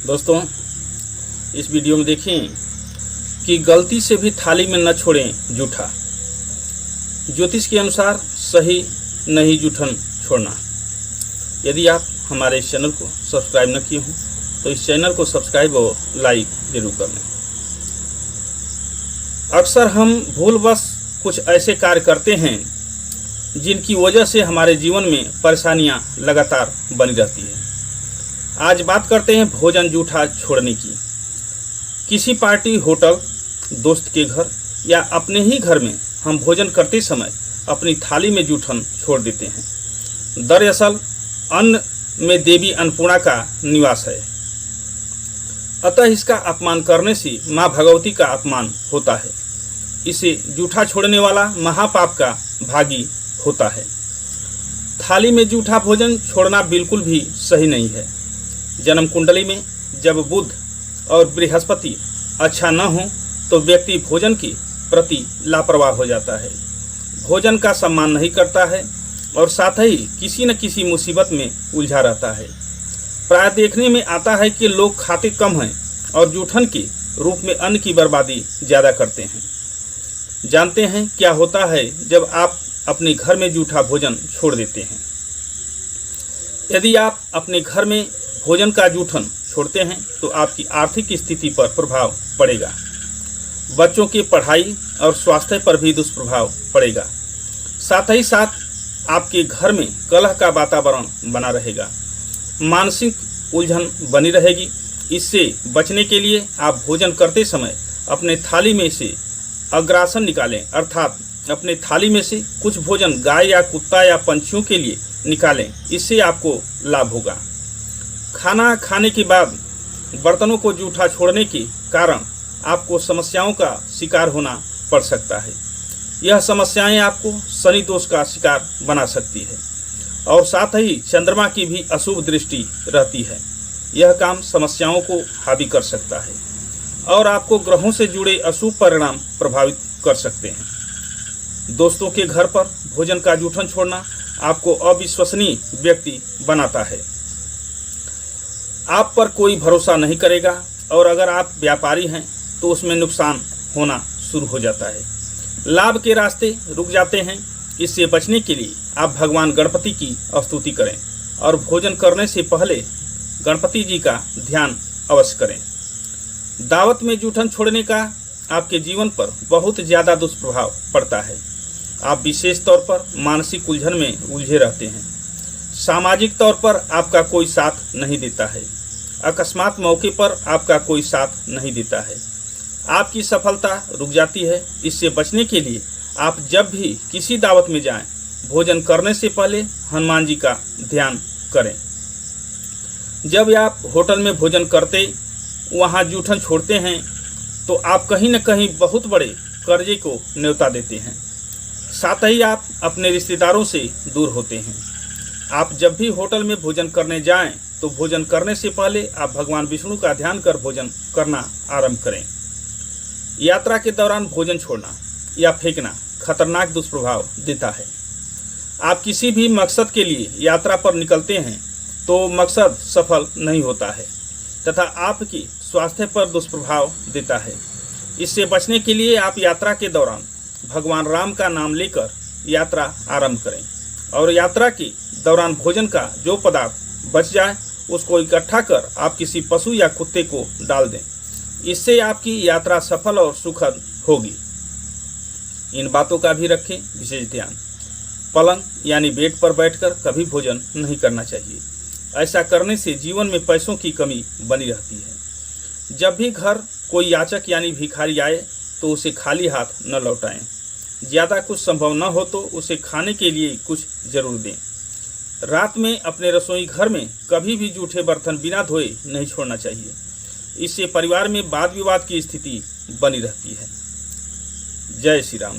दोस्तों, इस वीडियो में देखें कि गलती से भी थाली में न छोड़ें जूठा। ज्योतिष के अनुसार सही नहीं जूठन छोड़ना। यदि आप हमारे इस चैनल को सब्सक्राइब न किए हों तो इस चैनल को सब्सक्राइब और लाइक जरूर कर लें। अक्सर हम भूलवश कुछ ऐसे कार्य करते हैं जिनकी वजह से हमारे जीवन में परेशानियां लगातार बनी रहती है। आज बात करते हैं भोजन जूठा छोड़ने की। किसी पार्टी, होटल, दोस्त के घर या अपने ही घर में हम भोजन करते समय अपनी थाली में जूठन छोड़ देते हैं। दरअसल अन्न में देवी अन्नपूर्णा का निवास है, अतः इसका अपमान करने से माँ भगवती का अपमान होता है। इसे जूठा छोड़ने वाला महापाप का भागी होता है। थाली में जूठा भोजन छोड़ना बिल्कुल भी सही नहीं है। जन्म कुंडली में जब बुध और बृहस्पति अच्छा न हो तो व्यक्ति भोजन के प्रति लापरवाह हो जाता है, भोजन का सम्मान नहीं करता है और साथ ही किसी न किसी मुसीबत में उलझा रहता है। प्राय देखने में आता है कि लोग खाते कम हैं और जूठन के रूप में अन्न की बर्बादी ज़्यादा करते हैं। जानते हैं क्या होता है जब आप अपने घर में जूठा भोजन छोड़ देते हैं? यदि आप अपने घर में भोजन का जूठन छोड़ते हैं तो आपकी आर्थिक स्थिति पर प्रभाव पड़ेगा, बच्चों की पढ़ाई और स्वास्थ्य पर भी दुष्प्रभाव पड़ेगा। साथ ही साथ आपके घर में कलह का वातावरण बना रहेगा, मानसिक उलझन बनी रहेगी। इससे बचने के लिए आप भोजन करते समय अपने थाली में से अग्रासन निकालें, अर्थात अपने थाली में से कुछ भोजन गाय या कुत्ता या पंछियों के लिए निकालें। इससे आपको लाभ होगा। खाना खाने के बाद बर्तनों को जूठा छोड़ने के कारण आपको समस्याओं का शिकार होना पड़ सकता है। यह समस्याएं आपको शनि दोष का शिकार बना सकती है और साथ ही चंद्रमा की भी अशुभ दृष्टि रहती है। यह काम समस्याओं को हावी कर सकता है और आपको ग्रहों से जुड़े अशुभ परिणाम प्रभावित कर सकते हैं। दोस्तों के घर पर भोजन का जूठन छोड़ना आपको अविश्वसनीय व्यक्ति बनाता है। आप पर कोई भरोसा नहीं करेगा और अगर आप व्यापारी हैं तो उसमें नुकसान होना शुरू हो जाता है, लाभ के रास्ते रुक जाते हैं। इससे बचने के लिए आप भगवान गणपति की स्तुति करें और भोजन करने से पहले गणपति जी का ध्यान अवश्य करें। दावत में जूठन छोड़ने का आपके जीवन पर बहुत ज़्यादा दुष्प्रभाव पड़ता है। आप विशेष तौर पर मानसिक उलझन में उलझे रहते हैं। सामाजिक तौर पर आपका कोई साथ नहीं देता है, अकस्मात मौके पर आपका कोई साथ नहीं देता है, आपकी सफलता रुक जाती है। इससे बचने के लिए आप जब भी किसी दावत में जाएं, भोजन करने से पहले हनुमान जी का ध्यान करें। जब आप होटल में भोजन करते वहां जूठन छोड़ते हैं तो आप कहीं न कहीं बहुत बड़े कर्जे को न्योता देते हैं। साथ ही आप अपने रिश्तेदारों से दूर होते हैं। आप जब भी होटल में भोजन करने जाएं तो भोजन करने से पहले आप भगवान विष्णु का ध्यान कर भोजन करना आरंभ करें। यात्रा के दौरान भोजन छोड़ना या फेंकना खतरनाक दुष्प्रभाव देता है। आप किसी भी मकसद के लिए यात्रा पर निकलते हैं तो मकसद सफल नहीं होता है तथा आपकी स्वास्थ्य पर दुष्प्रभाव देता है। इससे बचने के लिए आप यात्रा के दौरान भगवान राम का नाम लेकर यात्रा आरंभ करें और यात्रा के दौरान भोजन का जो पदार्थ बच जाए उसको इकट्ठा कर आप किसी पशु या कुत्ते को डाल दें। इससे आपकी यात्रा सफल और सुखद होगी। इन बातों का भी रखें विशेष ध्यान। पलंग यानी बेड पर बैठकर कभी भोजन नहीं करना चाहिए। ऐसा करने से जीवन में पैसों की कमी बनी रहती है। जब भी घर कोई याचक यानी भिखारी आए तो उसे खाली हाथ न लौटाएं। ज़्यादा कुछ संभव न हो तो उसे खाने के लिए कुछ जरूर दें। रात में अपने रसोई घर में कभी भी जूठे बर्तन बिना धोए नहीं छोड़ना चाहिए। इससे परिवार में वाद विवाद की स्थिति बनी रहती है। जय श्री राम।